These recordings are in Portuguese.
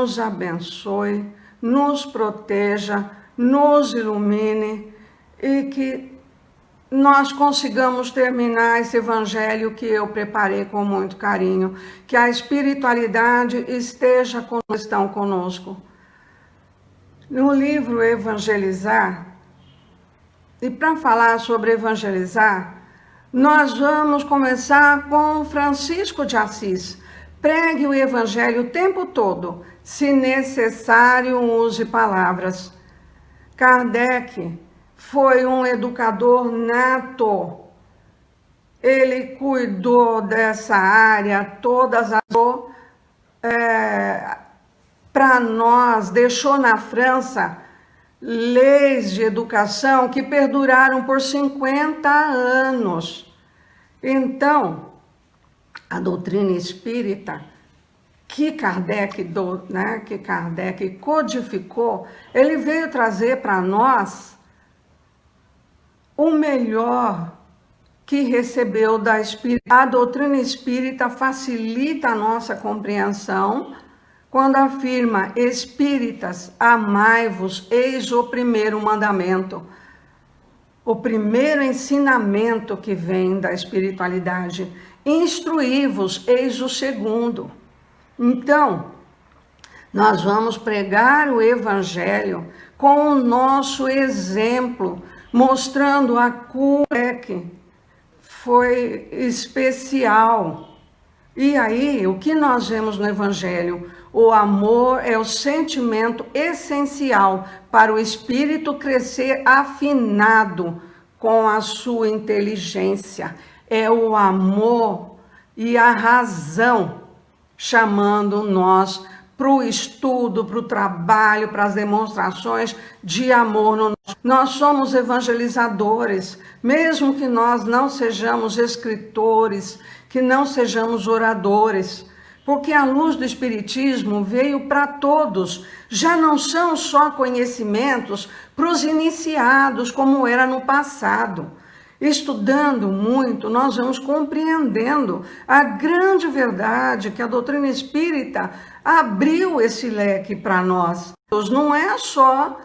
nos abençoe, nos proteja, nos ilumine e que nós consigamos terminar esse evangelho que eu preparei com muito carinho, que a espiritualidade esteja conosco. No livro Evangelizar, e para falar sobre evangelizar, nós vamos começar com Francisco de Assis. Pregue o evangelho o tempo todo, se necessário use palavras. Kardec foi um educador nato. Ele cuidou dessa área, para nós, deixou na França leis de educação que perduraram por 50 anos. Então, a doutrina espírita que Kardec codificou, ele veio trazer para nós o melhor que recebeu da espírita. A doutrina espírita facilita a nossa compreensão quando afirma: espíritas, amai-vos, eis o primeiro mandamento. O primeiro ensinamento que vem da espiritualidade. Instruí-vos, eis o segundo. Então, nós vamos pregar o evangelho com o nosso exemplo, mostrando a cura que foi especial. E aí, o que nós vemos no evangelho? O amor é o sentimento essencial para o espírito crescer afinado com a sua inteligência. É o amor e a razão chamando nós para o estudo, para o trabalho, para as demonstrações de amor. Nós somos evangelizadores, mesmo que nós não sejamos escritores, que não sejamos oradores, porque a luz do Espiritismo veio para todos. Já não são só conhecimentos para os iniciados, como era no passado. Estudando muito, nós vamos compreendendo a grande verdade que a doutrina espírita abriu esse leque para nós. Não é só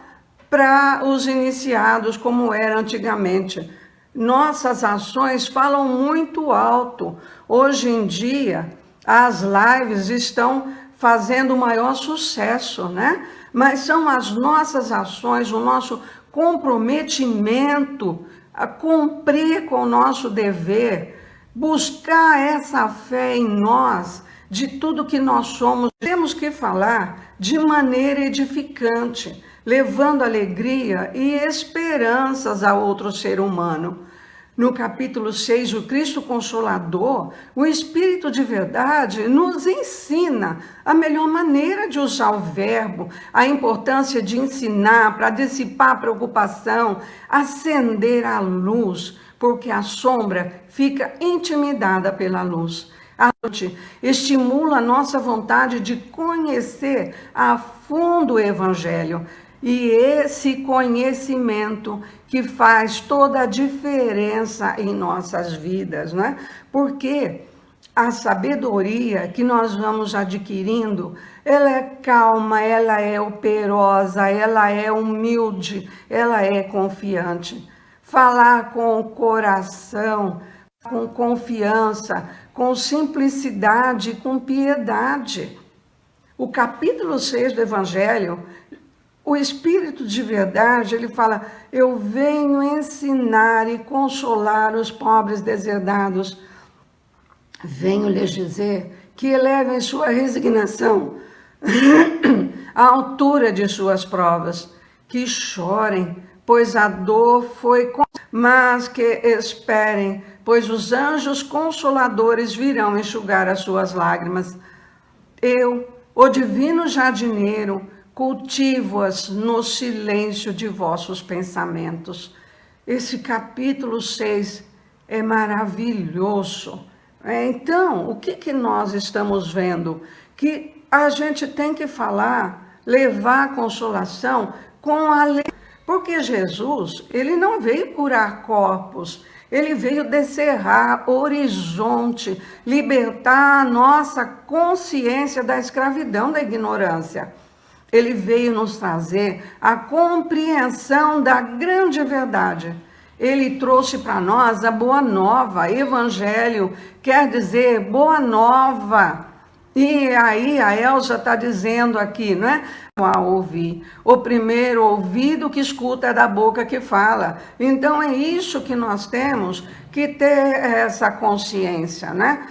para os iniciados, como era antigamente. Nossas ações falam muito alto. Hoje em dia, as lives estão fazendo maior sucesso, né? Mas são as nossas ações, o nosso comprometimento a cumprir com o nosso dever, buscar essa fé em nós, de tudo que nós somos. Temos que falar de maneira edificante, levando alegria e esperanças a outro ser humano. No capítulo 6, o Cristo Consolador, o Espírito de Verdade nos ensina a melhor maneira de usar o verbo, a importância de ensinar para dissipar a preocupação, acender a luz, porque a sombra fica intimidada pela luz. A luz estimula a nossa vontade de conhecer a fundo o Evangelho. E esse conhecimento que faz toda a diferença em nossas vidas, né? Porque a sabedoria que nós vamos adquirindo, ela é calma, ela é operosa, ela é humilde, ela é confiante. Falar com o coração, com confiança, com simplicidade, com piedade. O capítulo 6 do Evangelho, o Espírito de Verdade, ele fala: eu venho ensinar e consolar os pobres deserdados. Venho lhes dizer que elevem sua resignação à altura de suas provas, que chorem, pois a dor foi, mas que esperem, pois os anjos consoladores virão enxugar as suas lágrimas. Eu, o divino jardineiro, cultivo-as no silêncio de vossos pensamentos. Esse capítulo 6 é maravilhoso. Então, o que nós estamos vendo? Que a gente tem que falar, levar a consolação com alegria, Porque Jesus, ele não veio curar corpos, ele veio descerrar horizonte, libertar a nossa consciência da escravidão, da ignorância. Ele veio nos trazer a compreensão da grande verdade. Ele trouxe para nós a boa nova. Evangelho quer dizer boa nova. E aí a Elza está dizendo aqui, não é? A ouvir. O primeiro ouvido que escuta é da boca que fala. Então é isso que nós temos que ter essa consciência, né?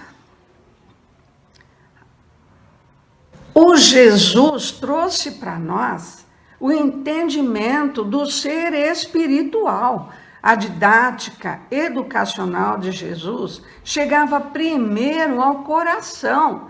O Jesus trouxe para nós o entendimento do ser espiritual. A didática educacional de Jesus chegava primeiro ao coração,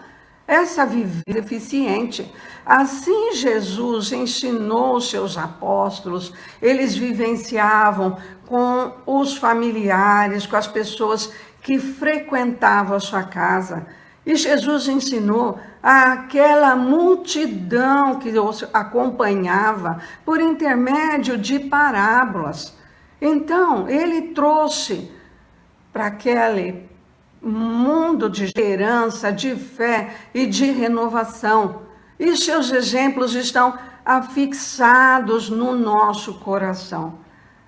essa vivência eficiente. Assim Jesus ensinou os seus apóstolos, eles vivenciavam com os familiares, com as pessoas que frequentavam a sua casa. E Jesus ensinou àquela multidão que os acompanhava por intermédio de parábolas. Então, ele trouxe para aquele mundo de esperança, de fé e de renovação. E seus exemplos estão afixados no nosso coração.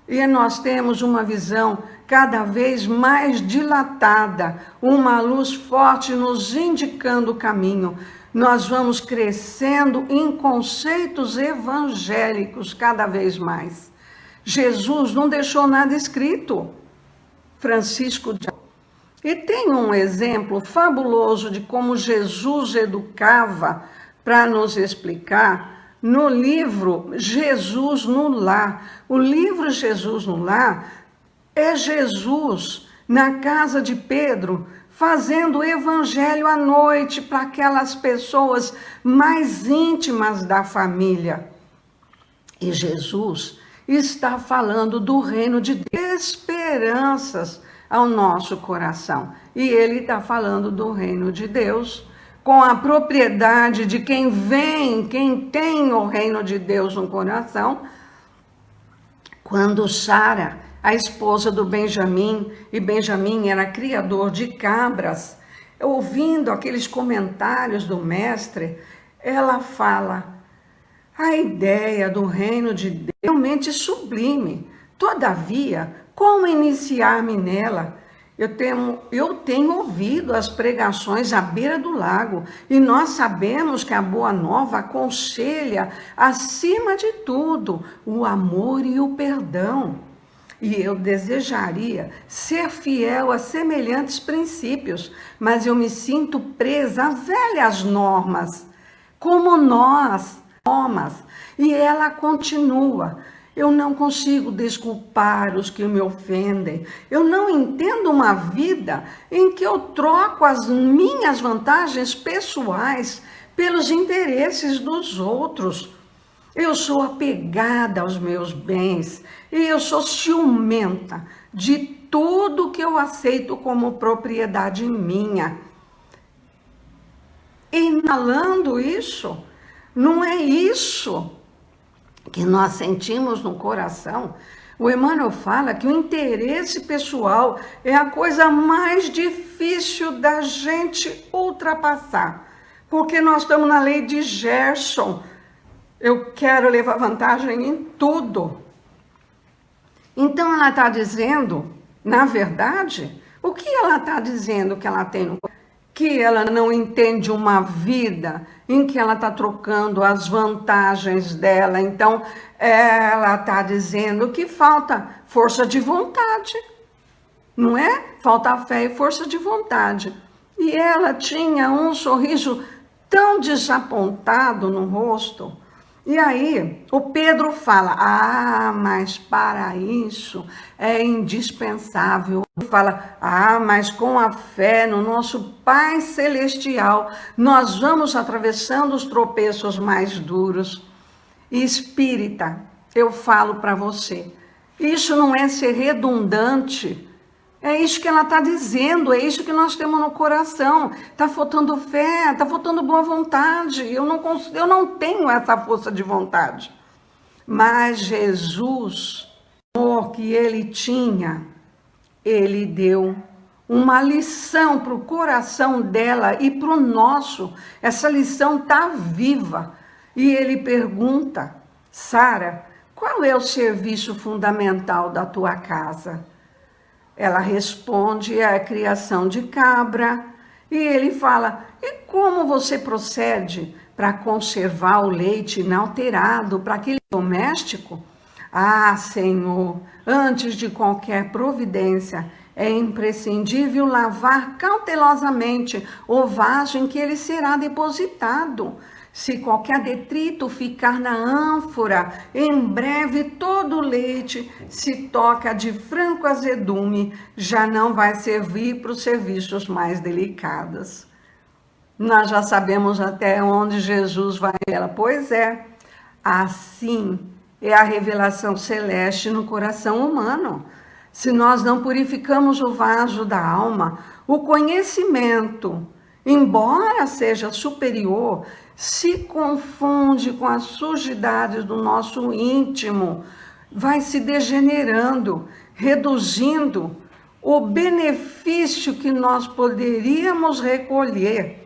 E nós temos uma visão cada vez mais dilatada, uma luz forte nos indicando o caminho. Nós vamos crescendo em conceitos evangélicos cada vez mais. Jesus não deixou nada escrito. Francisco de... E tem um exemplo fabuloso de como Jesus educava para nos explicar no livro Jesus no Lar. O livro Jesus no Lar é Jesus na casa de Pedro, fazendo o evangelho à noite para aquelas pessoas mais íntimas da família. E Jesus está falando do reino de Deus, esperanças ao nosso coração. E ele está falando do reino de Deus, com a propriedade de quem vem, quem tem o reino de Deus no coração. Quando Sara, a esposa do Benjamim, e Benjamim era criador de cabras, ouvindo aqueles comentários do mestre, ela fala: a ideia do reino de Deus é realmente sublime. Todavia, como iniciar-me nela? Eu tenho ouvido as pregações à beira do lago, e nós sabemos que a Boa Nova aconselha, acima de tudo, o amor e o perdão. E eu desejaria ser fiel a semelhantes princípios, mas eu me sinto presa a velhas normas, como nós, normas. E ela continua: eu não consigo desculpar os que me ofendem. Eu não entendo uma vida em que eu troco as minhas vantagens pessoais pelos interesses dos outros. Eu sou apegada aos meus bens e eu sou ciumenta de tudo que eu aceito como propriedade minha. Inalando isso, não é isso que nós sentimos no coração. O Emmanuel fala que o interesse pessoal é a coisa mais difícil da gente ultrapassar, porque nós estamos na lei de Gerson. Eu quero levar vantagem em tudo. Então ela está dizendo, na verdade, o que ela está dizendo que ela tem no coração? Que ela não entende uma vida em que ela está trocando as vantagens dela. Então, ela está dizendo que falta força de vontade, não é? Falta fé e força de vontade. E ela tinha um sorriso tão desapontado no rosto. E aí, o Pedro fala: mas para isso é indispensável. Ele fala: mas com a fé no nosso Pai Celestial, nós vamos atravessando os tropeços mais duros. E espírita, eu falo para você, isso não é ser redundante. É isso que ela está dizendo, é isso que nós temos no coração. Está faltando fé, está faltando boa vontade. Eu não tenho essa força de vontade. Mas Jesus, o amor que ele tinha, ele deu uma lição para o coração dela e para o nosso. Essa lição está viva. E ele pergunta: Sara, qual é o serviço fundamental da tua casa? Ela responde: é a criação de cabra. E ele fala: e como você procede para conservar o leite inalterado para aquele doméstico? Ah, Senhor, antes de qualquer providência, é imprescindível lavar cautelosamente o vaso em que ele será depositado. Se qualquer detrito ficar na ânfora, em breve todo o leite se toca de franco azedume, já não vai servir para os serviços mais delicados. Nós já sabemos até onde Jesus vai. Ela, pois é, assim é a revelação celeste no coração humano. Se nós não purificamos o vaso da alma, o conhecimento, embora seja superior, se confunde com as sujidades do nosso íntimo, vai se degenerando, reduzindo o benefício que nós poderíamos recolher.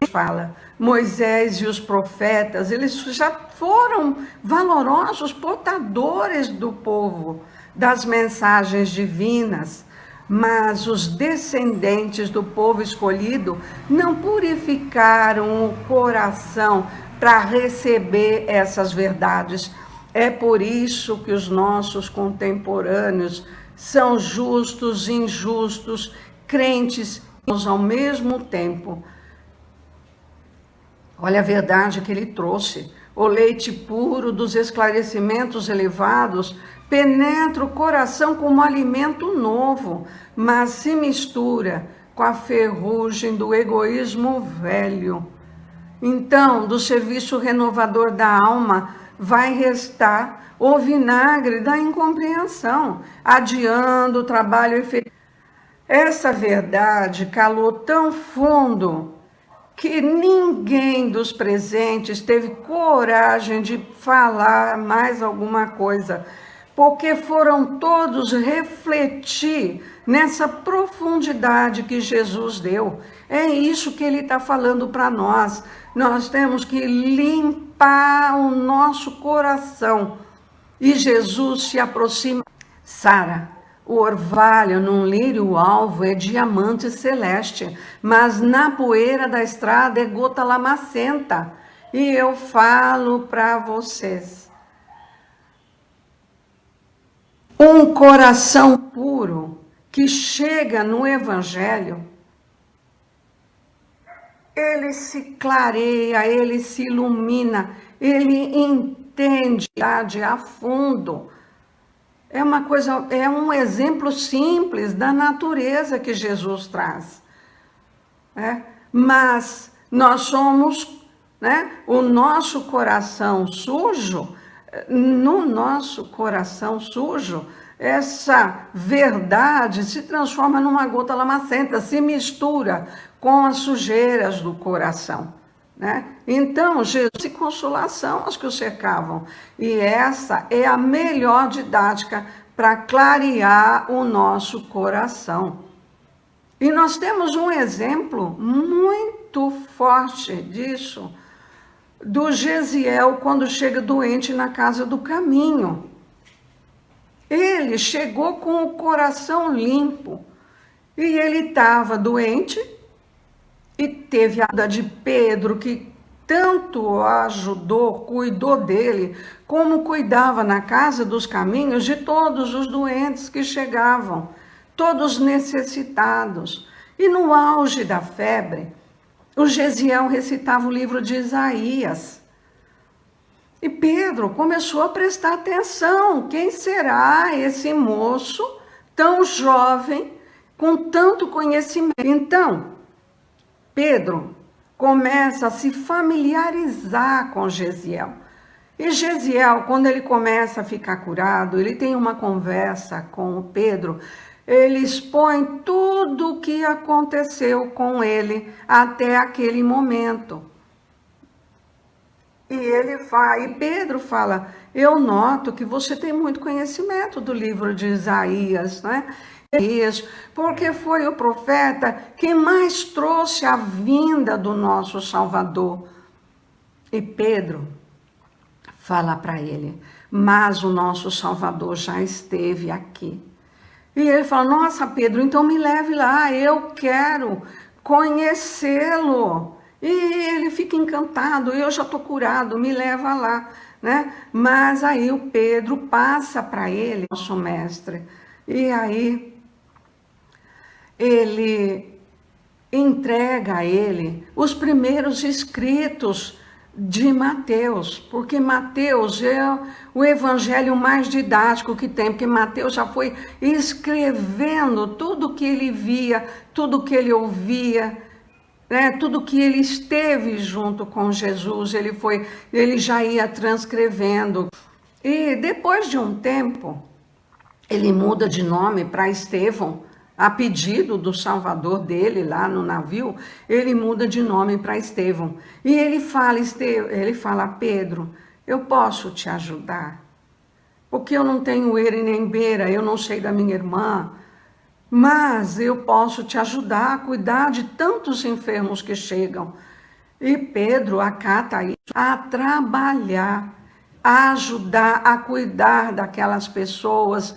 Ele fala, Moisés e os profetas, eles já foram valorosos portadores do povo, das mensagens divinas, mas os descendentes do povo escolhido não purificaram o coração para receber essas verdades. É por isso que os nossos contemporâneos são justos, injustos, crentes ao mesmo tempo. Olha a verdade que ele trouxe. O leite puro dos esclarecimentos elevados penetra o coração como alimento novo, mas se mistura com a ferrugem do egoísmo velho. Então, do serviço renovador da alma, vai restar o vinagre da incompreensão, adiando o trabalho efetivo. Essa verdade calou tão fundo que ninguém dos presentes teve coragem de falar mais alguma coisa, porque foram todos refletir nessa profundidade que Jesus deu. É isso que ele está falando para nós. Nós temos que limpar o nosso coração. E Jesus se aproxima. Sara, o orvalho num lírio alvo é diamante celeste, mas na poeira da estrada é gota lamacenta. E eu falo para vocês. Um coração puro que chega no Evangelho, ele se clareia, ele se ilumina, ele entende a fundo. É um exemplo simples da natureza que Jesus traz. Mas nós somos, o nosso coração sujo, no nosso coração sujo, essa verdade se transforma numa gota lamacenta, se mistura com as sujeiras do coração. Então, Jesus e consolação aos que o cercavam. E essa é a melhor didática para clarear o nosso coração. E nós temos um exemplo muito forte disso, do Gesiel quando chega doente na casa do caminho. Ele chegou com o coração limpo e ele estava doente e teve a ajuda de Pedro, que tanto o ajudou, cuidou dele, como cuidava na casa dos caminhos de todos os doentes que chegavam, todos necessitados. E no auge da febre, o Gesiel recitava o livro de Isaías. E Pedro começou a prestar atenção. Quem será esse moço tão jovem, com tanto conhecimento? Então, Pedro começa a se familiarizar com Gesiel. E Gesiel, quando ele começa a ficar curado, ele tem uma conversa com o Pedro. Ele expõe tudo o que aconteceu com ele até aquele momento. E Pedro fala, eu noto que você tem muito conhecimento do livro de Isaías, né? Porque foi o profeta que mais trouxe a vinda do nosso Salvador. E Pedro fala para ele, mas o nosso Salvador já esteve aqui. E ele fala, nossa Pedro, então me leve lá, eu quero conhecê-lo. E ele fica encantado, eu já estou curado, me leva lá, né? Mas aí o Pedro passa para ele, nosso mestre, e aí ele entrega a ele os primeiros escritos de Mateus, porque Mateus é o evangelho mais didático que tem, porque Mateus já foi escrevendo tudo que ele via, tudo que ele ouvia, né? Tudo que ele esteve junto com Jesus, ele já ia transcrevendo. E depois de um tempo, ele muda de nome para Estevão, a pedido do Salvador dele lá no navio, ele muda de nome para Estevão. E ele fala, Pedro, eu posso te ajudar, porque eu não tenho eira e nem beira, eu não sei da minha irmã, mas eu posso te ajudar a cuidar de tantos enfermos que chegam. E Pedro acata isso, a trabalhar, a ajudar, a cuidar daquelas pessoas.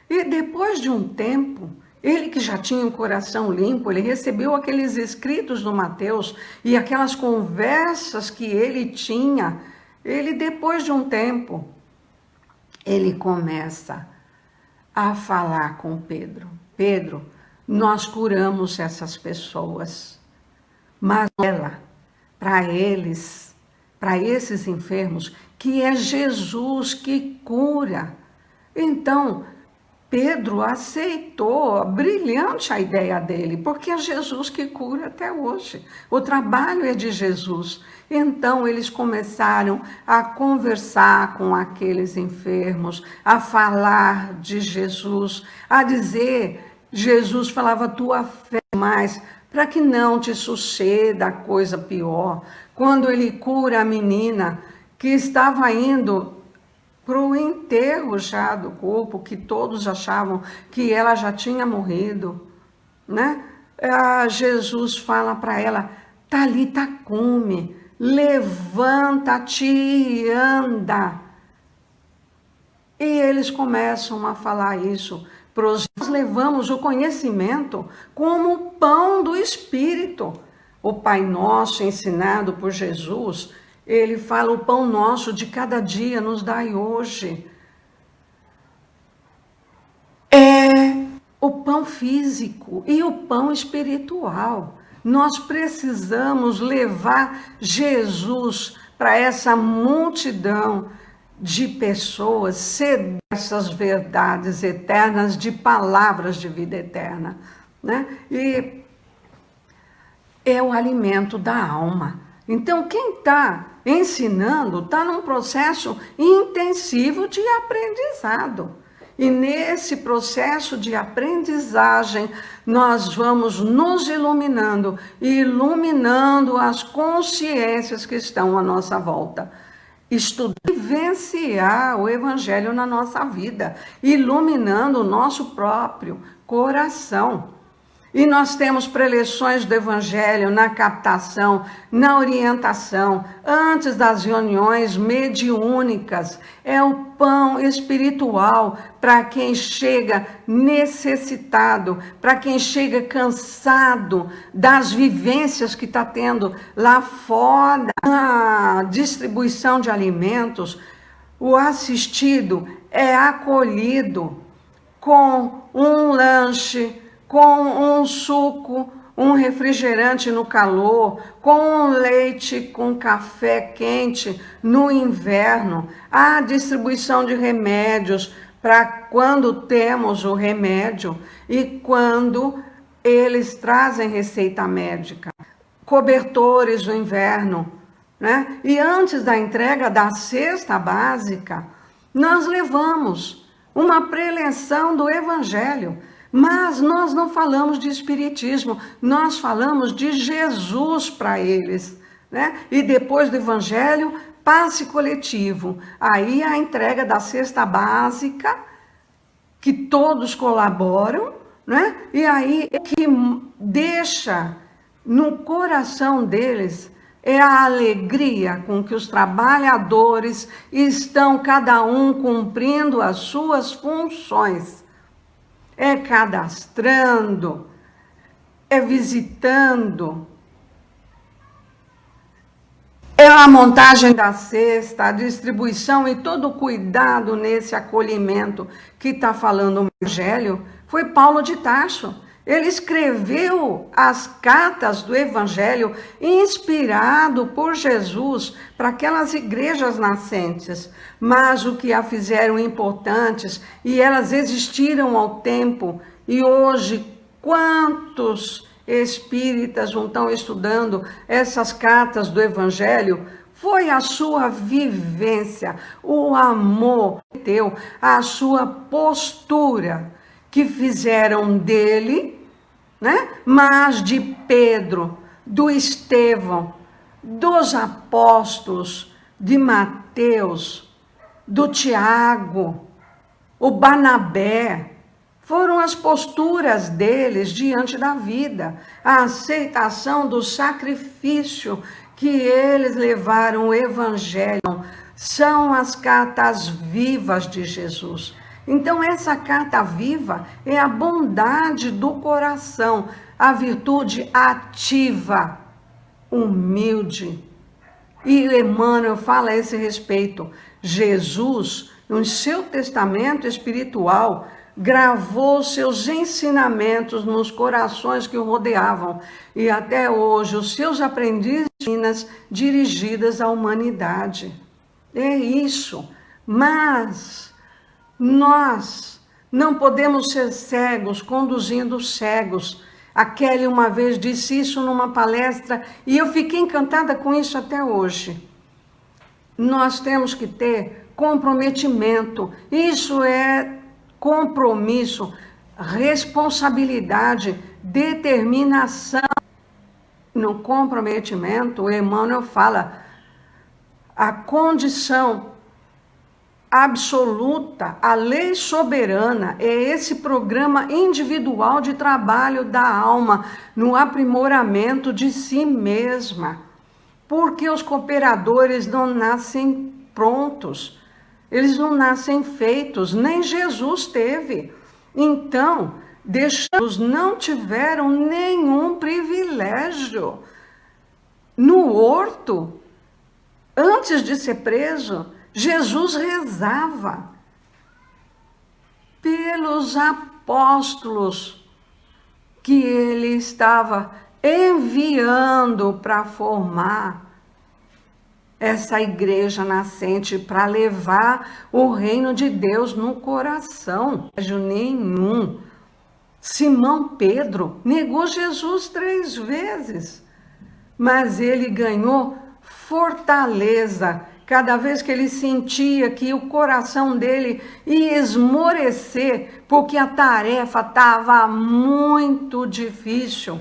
E depois de um tempo, ele que já tinha um coração limpo, ele recebeu aqueles escritos do Mateus e aquelas conversas que ele tinha. Ele, depois de um tempo, ele começa a falar com Pedro. Pedro, nós curamos essas pessoas, mas ela, para esses enfermos, que é Jesus que cura. Então, Pedro aceitou, brilhante a ideia dele, porque é Jesus que cura até hoje. O trabalho é de Jesus. Então eles começaram a conversar com aqueles enfermos, a falar de Jesus, a dizer, Jesus falava, tua fé mais, para que não te suceda coisa pior. Quando ele cura a menina que estava indo para o enterro já do corpo, que todos achavam que ela já tinha morrido, né? Jesus fala para ela, Talita cumi, levanta-te e anda. E eles começam a falar isso. Nós levamos o conhecimento como pão do Espírito. O Pai Nosso ensinado por Jesus, ele fala, o pão nosso de cada dia nos dai hoje. É o pão físico e o pão espiritual. Nós precisamos levar Jesus para essa multidão de pessoas, ceder essas verdades eternas, de palavras de vida eterna, né? E é o alimento da alma. Então, quem está ensinando está num processo intensivo de aprendizado. E nesse processo de aprendizagem, nós vamos nos iluminando e iluminando as consciências que estão à nossa volta. Estudar e vivenciar o Evangelho na nossa vida, iluminando o nosso próprio coração. E nós temos preleções do Evangelho na captação, na orientação, antes das reuniões mediúnicas. É o pão espiritual para quem chega necessitado, para quem chega cansado das vivências que está tendo lá fora. A distribuição de alimentos, o assistido é acolhido com um lanche, com um suco, um refrigerante no calor, com um leite com café quente no inverno, a distribuição de remédios para quando temos o remédio e quando eles trazem receita médica, cobertores no inverno, né? E antes da entrega da cesta básica, nós levamos uma preleção do Evangelho. Mas nós não falamos de espiritismo, nós falamos de Jesus para eles, né? E depois do Evangelho, passe coletivo. Aí a entrega da cesta básica, que todos colaboram, né? E aí o que deixa no coração deles é a alegria com que os trabalhadores estão cada um cumprindo as suas funções. É cadastrando, é visitando, é a montagem da cesta, a distribuição e todo o cuidado nesse acolhimento que está falando o Evangelho. Foi Paulo de Tarso. Ele escreveu as cartas do Evangelho inspirado por Jesus para aquelas igrejas nascentes, mas o que a fizeram importantes, e elas existiram ao tempo, e hoje quantos espíritas não estão estudando essas cartas do Evangelho? Foi a sua vivência, o amor teu, a sua postura que fizeram dele, né? Mas de Pedro, do Estevão, dos apóstolos, de Mateus, do Tiago, o Barnabé, foram as posturas deles diante da vida, a aceitação do sacrifício que eles levaram o Evangelho, são as cartas vivas de Jesus. Então, essa carta viva é a bondade do coração, a virtude ativa, humilde. E Emmanuel fala a esse respeito. Jesus, no seu testamento espiritual, gravou seus ensinamentos nos corações que o rodeavam. E até hoje, os seus aprendizes dirigidas à humanidade. É isso. Mas nós não podemos ser cegos conduzindo cegos. A Kelly uma vez disse isso numa palestra e eu fiquei encantada com isso até hoje. Nós temos que ter comprometimento. Isso é compromisso, responsabilidade, determinação. No comprometimento, o Emmanuel fala a condição absoluta, a lei soberana, é esse programa individual de trabalho da alma no aprimoramento de si mesma. Porque os cooperadores não nascem prontos, eles não nascem feitos, nem Jesus teve. Então, deixados não tiveram nenhum privilégio. No horto, antes de ser preso, Jesus rezava pelos apóstolos que ele estava enviando para formar essa igreja nascente, para levar o reino de Deus no coração. Nenhum. Simão Pedro negou Jesus 3 vezes, mas ele ganhou fortaleza cada vez que ele sentia que o coração dele ia esmorecer, porque a tarefa estava muito difícil.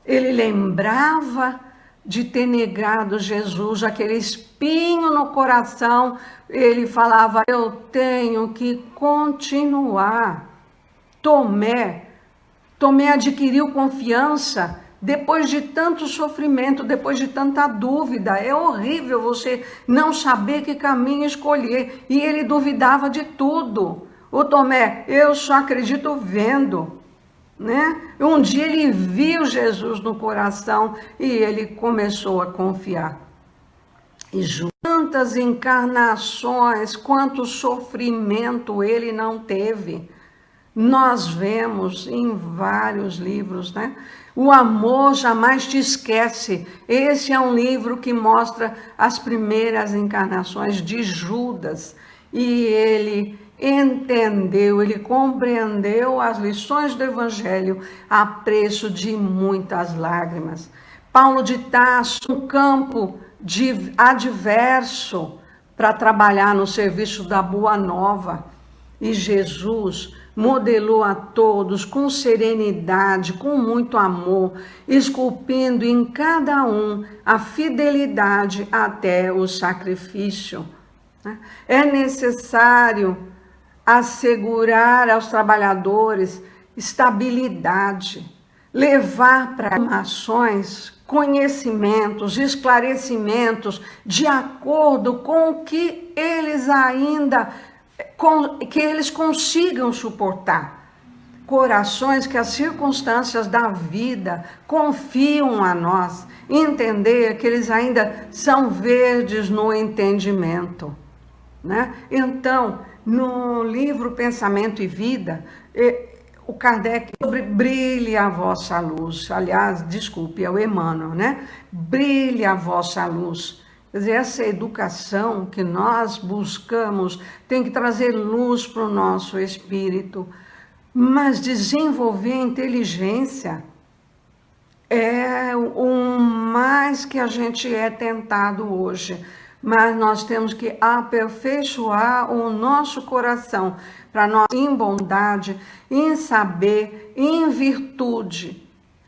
Ele lembrava de ter negado Jesus, aquele espinho no coração, ele falava, eu tenho que continuar. Tomé adquiriu confiança depois de tanto sofrimento, depois de tanta dúvida. É horrível você não saber que caminho escolher. E ele duvidava de tudo. O Tomé, eu só acredito vendo. Né? Um dia ele viu Jesus no coração e ele começou a confiar. E quantas encarnações, quanto sofrimento ele não teve. Nós vemos em vários livros, né? O amor jamais te esquece. Esse é um livro que mostra as primeiras encarnações de Judas. E ele entendeu, ele compreendeu as lições do Evangelho a preço de muitas lágrimas. Paulo de Tarso, um campo adverso para trabalhar no serviço da Boa Nova. E Jesus modelou a todos com serenidade, com muito amor, esculpindo em cada um a fidelidade até o sacrifício. É necessário assegurar aos trabalhadores estabilidade, levar para ações, conhecimentos, esclarecimentos de acordo com o que eles consigam suportar. Corações que as circunstâncias da vida confiam a nós, entender que eles ainda são verdes no entendimento, né? Então, no livro Pensamento e Vida, o Kardec sobre brilhe a vossa luz, aliás, desculpe, é o Emmanuel, né? Brilhe a vossa luz. Quer dizer, essa educação que nós buscamos tem que trazer luz para o nosso espírito, mas desenvolver a inteligência é o mais que a gente é tentado hoje. Mas nós temos que aperfeiçoar o nosso coração para nós em bondade, em saber, em virtude,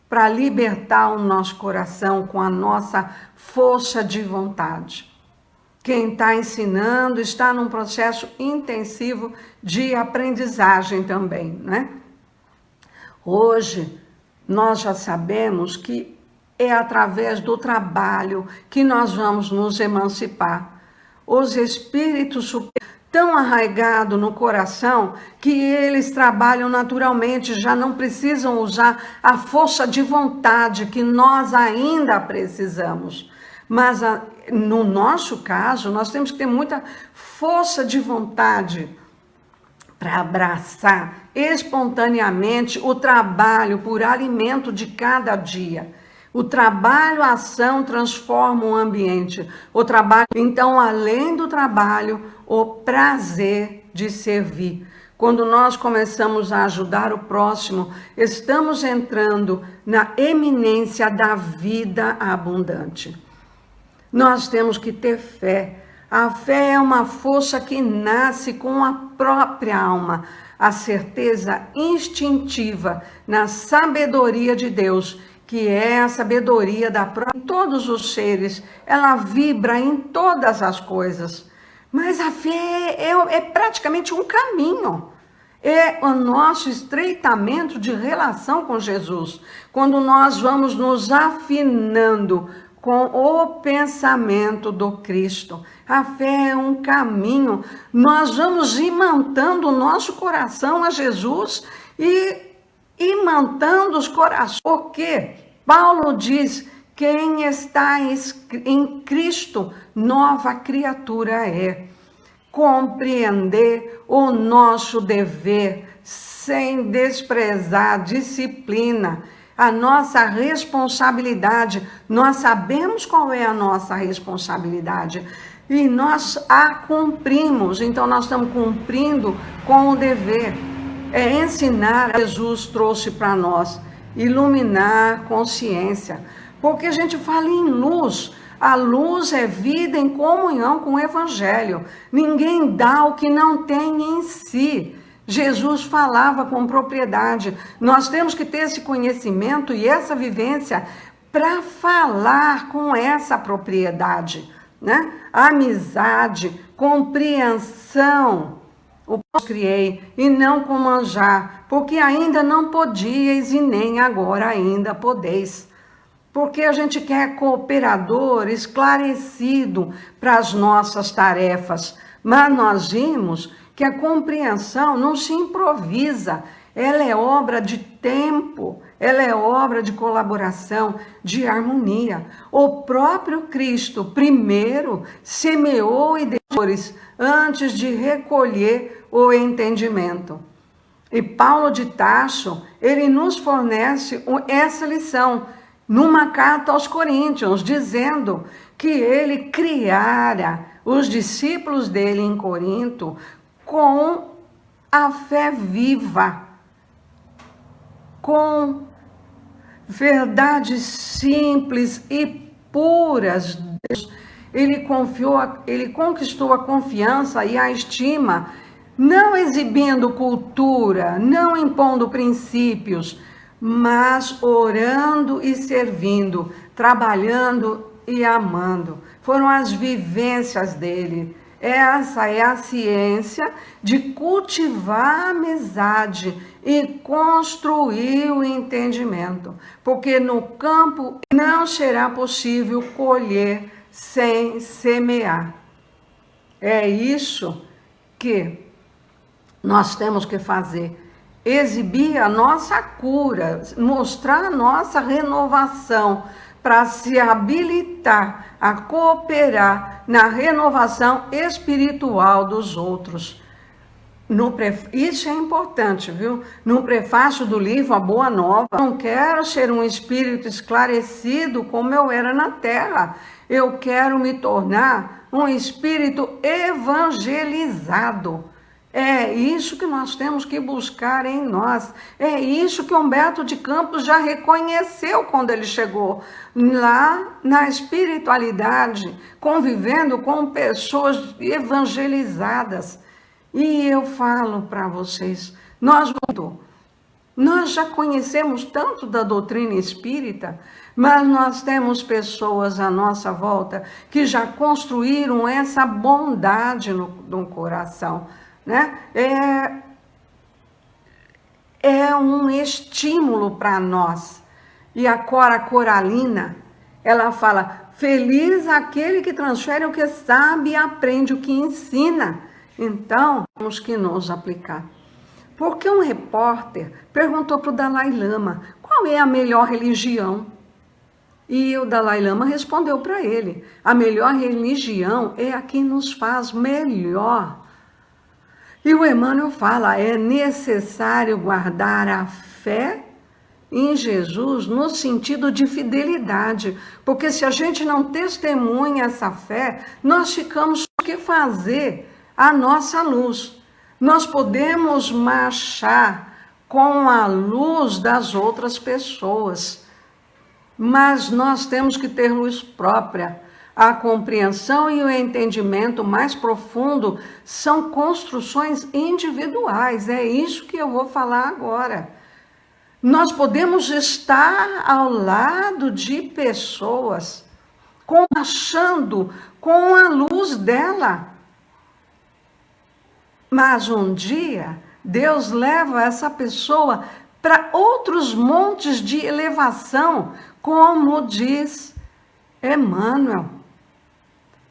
para libertar o nosso coração com a nossa força de vontade. Quem está ensinando está num processo intensivo de aprendizagem também, né? Hoje, nós já sabemos que é através do trabalho que nós vamos nos emancipar. Os espíritos superiores tão arraigados no coração que eles trabalham naturalmente, já não precisam usar a força de vontade que nós ainda precisamos. Mas no nosso caso, nós temos que ter muita força de vontade para abraçar espontaneamente o trabalho por alimento de cada dia. O trabalho, a ação transforma o ambiente. O trabalho, então, além do trabalho, o prazer de servir. Quando nós começamos a ajudar o próximo, estamos entrando na eminência da vida abundante. Nós temos que ter fé. A fé é uma força que nasce com a própria alma, a certeza instintiva na sabedoria de Deus, que é a sabedoria da própria, em todos os seres, ela vibra em todas as coisas. Mas a fé é praticamente um caminho, é o nosso estreitamento de relação com Jesus, quando nós vamos nos afinando com o pensamento do Cristo. A fé é um caminho, nós vamos imantando o nosso coração a Jesus e imantando os corações. Porque Paulo diz: quem está em Cristo, nova criatura é. Compreender o nosso dever sem desprezar a disciplina, a nossa responsabilidade. Nós sabemos qual é a nossa responsabilidade e nós a cumprimos. Então nós estamos cumprindo com o dever. É ensinar, Jesus trouxe para nós, iluminar a consciência, porque a gente fala em luz. A luz é vida em comunhão com o Evangelho. Ninguém dá o que não tem em si. Jesus falava com propriedade. Nós temos que ter esse conhecimento e essa vivência para falar com essa propriedade, né? Amizade, compreensão. O criei e não com manjar, porque ainda não podíeis e nem agora ainda podeis. Porque a gente quer cooperador esclarecido para as nossas tarefas, mas nós vimos que a compreensão não se improvisa, ela é obra de tempo, ela é obra de colaboração, de harmonia. O próprio Cristo primeiro semeou e depois, antes de recolher o entendimento. E Paulo de Tarso, ele nos fornece essa lição numa carta aos Coríntios, dizendo que ele criara os discípulos dele em Corinto com a fé viva, com verdades simples e puras. Ele conquistou a confiança e a estima não exibindo cultura, não impondo princípios, mas orando e servindo, trabalhando e amando. Foram as vivências dele. Essa é a ciência de cultivar a amizade e construir o entendimento, porque no campo não será possível colher sem semear. É isso que nós temos que fazer. Exibir a nossa cura, mostrar a nossa renovação, para se habilitar a cooperar na renovação espiritual dos outros. Isso é importante, viu? No prefácio do livro A Boa Nova, não quero ser um espírito esclarecido como eu era na terra. Eu quero me tornar um espírito evangelizado. É isso que nós temos que buscar em nós. É isso que Humberto de Campos já reconheceu quando ele chegou lá na espiritualidade, convivendo com pessoas evangelizadas. E eu falo para vocês, nós já conhecemos tanto da doutrina espírita, mas nós temos pessoas à nossa volta que já construíram essa bondade no coração. Né? É um estímulo para nós. E a Cora Coralina, ela fala, feliz aquele que transfere o que sabe e aprende o que ensina. Então, temos que nos aplicar. Porque um repórter perguntou para o Dalai Lama, qual é a melhor religião? E o Dalai Lama respondeu para ele, a melhor religião é a que nos faz melhor. E o Emmanuel fala, é necessário guardar a fé em Jesus no sentido de fidelidade, porque se a gente não testemunha essa fé, nós ficamos sem o que fazer a nossa luz. Nós podemos marchar com a luz das outras pessoas, mas nós temos que ter luz própria. A compreensão e o entendimento mais profundo são construções individuais. É isso que eu vou falar agora. Nós podemos estar ao lado de pessoas, marchando com a luz dela. Mas um dia, Deus leva essa pessoa para outros montes de elevação, como diz Emmanuel.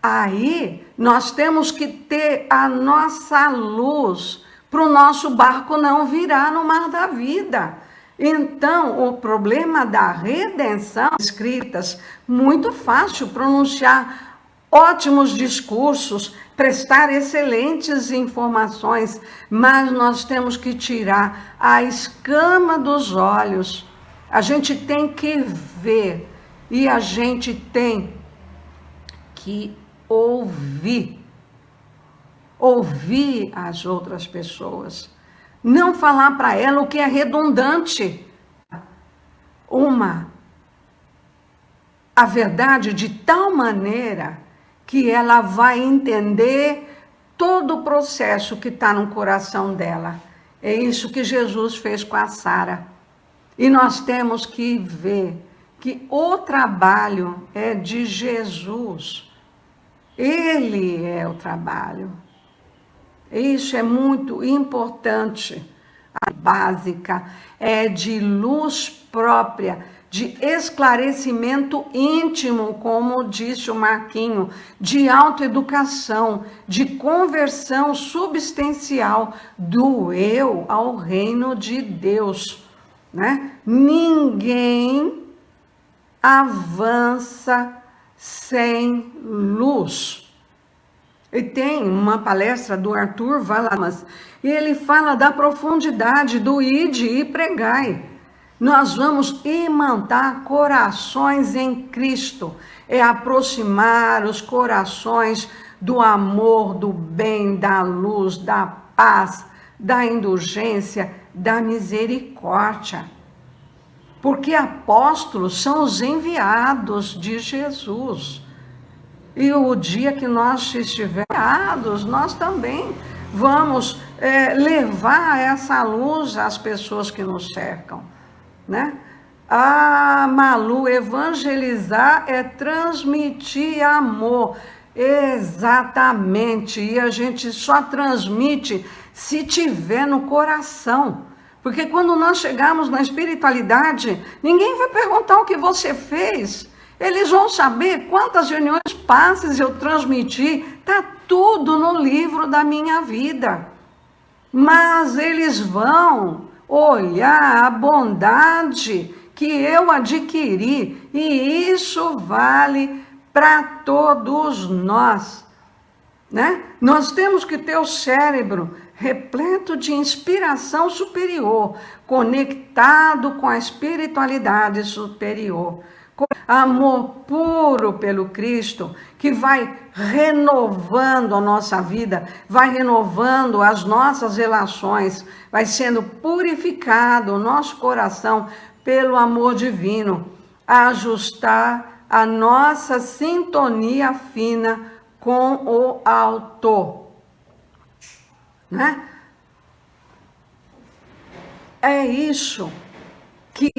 Aí, nós temos que ter a nossa luz para o nosso barco não virar no mar da vida. Então, o problema da redenção, escritas, muito fácil pronunciar ótimos discursos, prestar excelentes informações, mas nós temos que tirar a escama dos olhos. A gente tem que ver e a gente tem que ouvir as outras pessoas, não falar para ela o que é redundante, a verdade de tal maneira que ela vai entender todo o processo que está no coração dela. É isso que Jesus fez com a Sara. E nós temos que ver que o trabalho é de Jesus. Ele é o trabalho. Isso é muito importante. A básica é de luz própria, de esclarecimento íntimo, como disse o Marquinho, de autoeducação, de conversão substancial do eu ao reino de Deus. Né? Ninguém avança sem luz. E tem uma palestra do Arthur Valamas, e ele fala da profundidade do ide e pregai. Nós vamos imantar corações em Cristo, é aproximar os corações do amor, do bem, da luz, da paz, da indulgência, da misericórdia. Porque apóstolos são os enviados de Jesus. E o dia que nós estivermos enviados, nós também vamos levar essa luz às pessoas que nos cercam, né? Ah, Malu, evangelizar é transmitir amor. Exatamente, e a gente só transmite se tiver no coração. Porque quando nós chegarmos na espiritualidade, ninguém vai perguntar o que você fez. Eles vão saber quantas reuniões passes eu transmiti. Está tudo no livro da minha vida. Mas eles vão olhar a bondade que eu adquiri. E isso vale para todos nós, né? Nós temos que ter o cérebro repleto de inspiração superior, conectado com a espiritualidade superior, com amor puro pelo Cristo, que vai renovando a nossa vida, vai renovando as nossas relações, vai sendo purificado o nosso coração pelo amor divino, a ajustar a nossa sintonia fina com o Autor, né? É isso que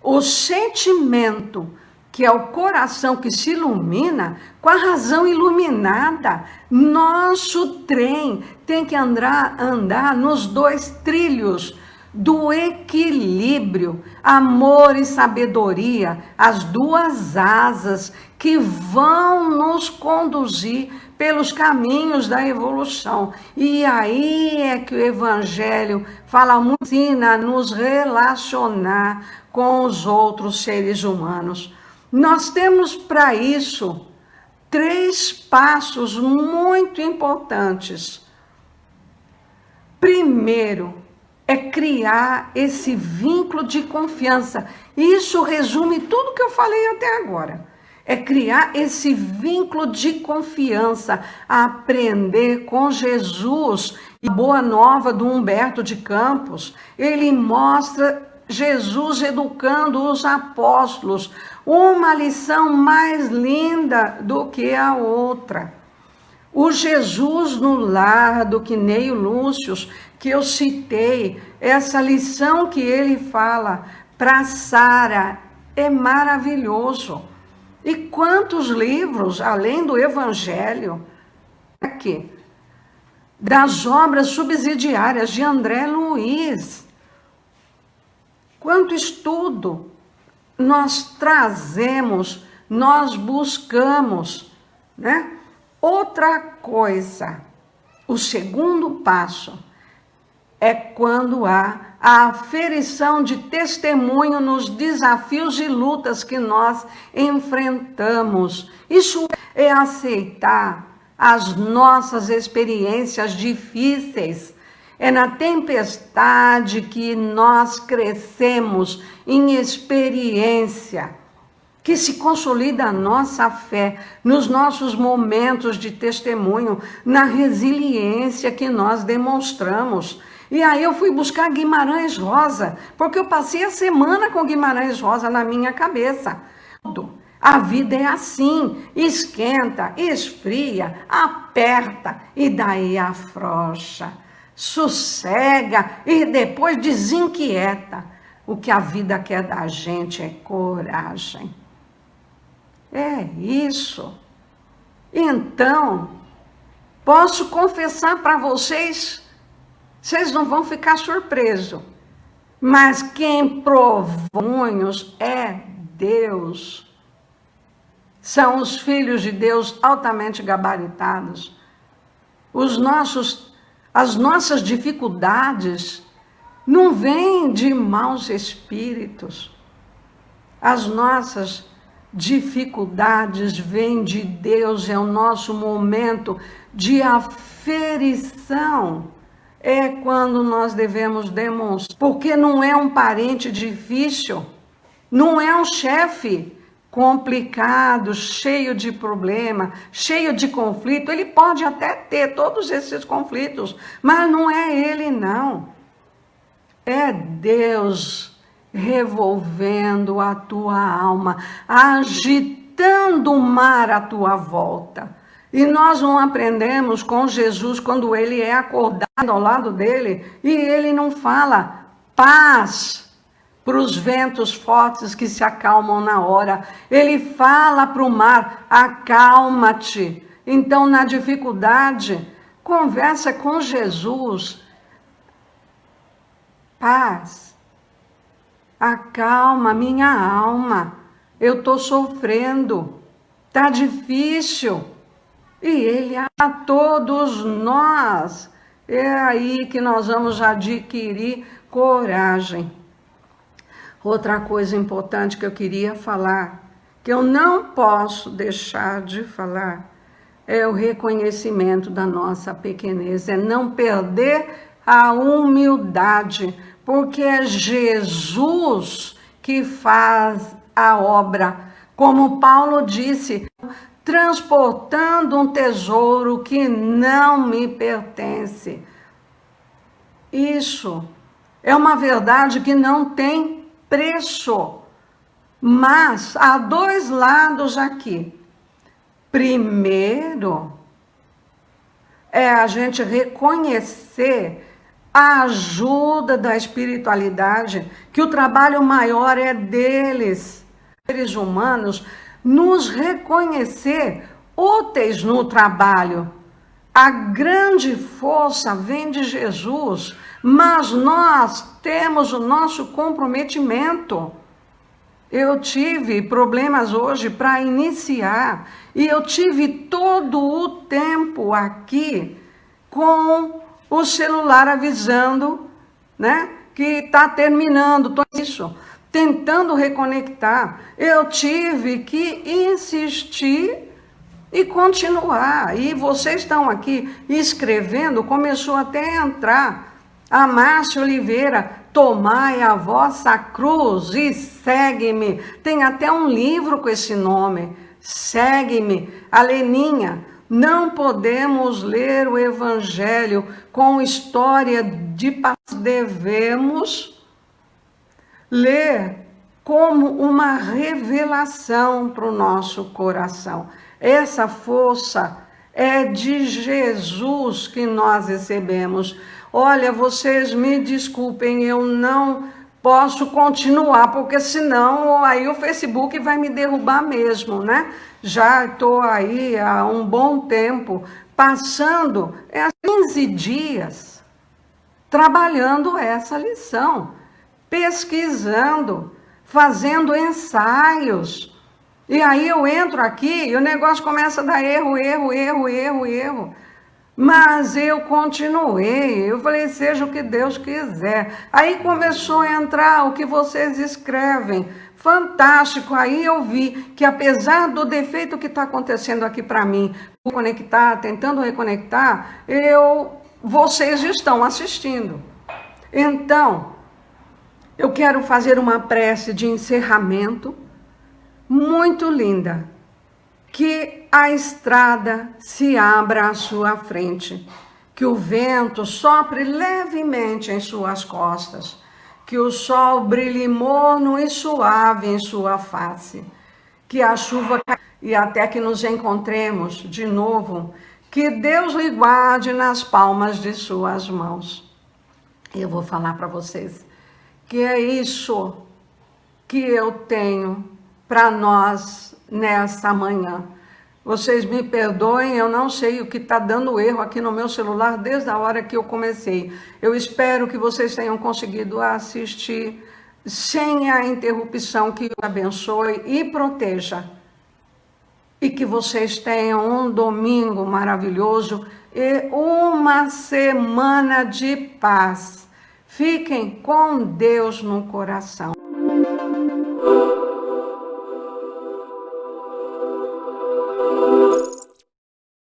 o sentimento, que é o coração que se ilumina, com a razão iluminada, nosso trem tem que andar nos 2 trilhos do equilíbrio, amor e sabedoria, as 2 asas que vão nos conduzir pelos caminhos da evolução. E aí é que o Evangelho fala muito, ensina a nos relacionar com os outros seres humanos. Nós temos para isso 3 passos muito importantes. Primeiro, é criar esse vínculo de confiança. Isso resume tudo que eu falei até agora. É criar esse vínculo de confiança, aprender com Jesus. E a boa nova do Humberto de Campos, ele mostra Jesus educando os apóstolos. Uma lição mais linda do que a outra. O Jesus no lar do Quineio Lúcio, que eu citei, essa lição que ele fala para Sara é maravilhoso. E quantos livros, além do Evangelho, aqui, das obras subsidiárias de André Luiz, quanto estudo nós trazemos, nós buscamos, né? Outra coisa, o segundo passo é quando há a aferição de testemunho nos desafios e lutas que nós enfrentamos. Isso é aceitar as nossas experiências difíceis. É na tempestade que nós crescemos em experiência, que se consolida a nossa fé nos nossos momentos de testemunho, na resiliência que nós demonstramos. E aí eu fui buscar Guimarães Rosa, porque eu passei a semana com Guimarães Rosa na minha cabeça. A vida é assim, esquenta, esfria, aperta e daí afrouxa, sossega e depois desinquieta. O que a vida quer da gente é coragem. É isso. Então, posso confessar para vocês, vocês não vão ficar surpresos, mas quem provonhos é Deus. São os filhos de Deus altamente gabaritados. As nossas dificuldades não vêm de maus espíritos. As nossas dificuldades vêm de Deus, é o nosso momento de aferição. É quando nós devemos demonstrar, porque não é um parente difícil, não é um chefe complicado, cheio de problema, cheio de conflito. Ele pode até ter todos esses conflitos, mas não é ele, não. É Deus revolvendo a tua alma, agitando o mar à tua volta. E nós não aprendemos com Jesus quando ele é acordado ao lado dele e ele não fala paz para os ventos fortes que se acalmam na hora. Ele fala para o mar, acalma-te. Então, na dificuldade, conversa com Jesus. Paz, acalma minha alma. Eu estou sofrendo, está difícil. E ele a todos nós. É aí que nós vamos adquirir coragem. Outra coisa importante que eu queria falar, que eu não posso deixar de falar, é o reconhecimento da nossa pequenez, é não perder a humildade, porque é Jesus que faz a obra. Como Paulo disse, transportando um tesouro que não me pertence. Isso é uma verdade que não tem preço, mas há dois lados aqui. Primeiro, é a gente reconhecer a ajuda da espiritualidade, que o trabalho maior é deles, seres humanos, nos reconhecer úteis no trabalho. A grande força vem de Jesus, mas nós temos o nosso comprometimento. Eu tive problemas hoje para iniciar e eu tive todo o tempo aqui com o celular avisando, né, que está terminando isso, tentando reconectar. Eu tive que insistir e continuar. E vocês estão aqui escrevendo, começou até a entrar a Márcia Oliveira, tomai a vossa cruz e segue-me. Tem até um livro com esse nome, segue-me. A Leninha, não podemos ler o Evangelho com história de passado, devemos ler como uma revelação para o nosso coração. Essa força é de Jesus que nós recebemos. Olha, vocês me desculpem, eu não posso continuar, porque senão aí o Facebook vai me derrubar mesmo, né? Já estou aí há um bom tempo, passando 15 dias, trabalhando essa lição, pesquisando, fazendo ensaios. E aí eu entro aqui e o negócio começa a dar erro. Mas eu continuei, eu falei, seja o que Deus quiser. Aí começou a entrar o que vocês escrevem, fantástico. Aí eu vi que apesar do defeito que está acontecendo aqui para mim, tentando reconectar, vocês estão assistindo. Então, eu quero fazer uma prece de encerramento muito linda. Que a estrada se abra à sua frente, que o vento sopre levemente em suas costas, que o sol brilhe morno e suave em sua face, que a chuva caia e até que nos encontremos de novo, que Deus lhe guarde nas palmas de suas mãos. Eu vou falar para vocês que é isso que eu tenho para nós nessa manhã. Vocês me perdoem, eu não sei o que está dando erro aqui no meu celular desde a hora que eu comecei. Eu espero que vocês tenham conseguido assistir sem a interrupção, que Deus abençoe e proteja. E que vocês tenham um domingo maravilhoso e uma semana de paz. Fiquem com Deus no coração.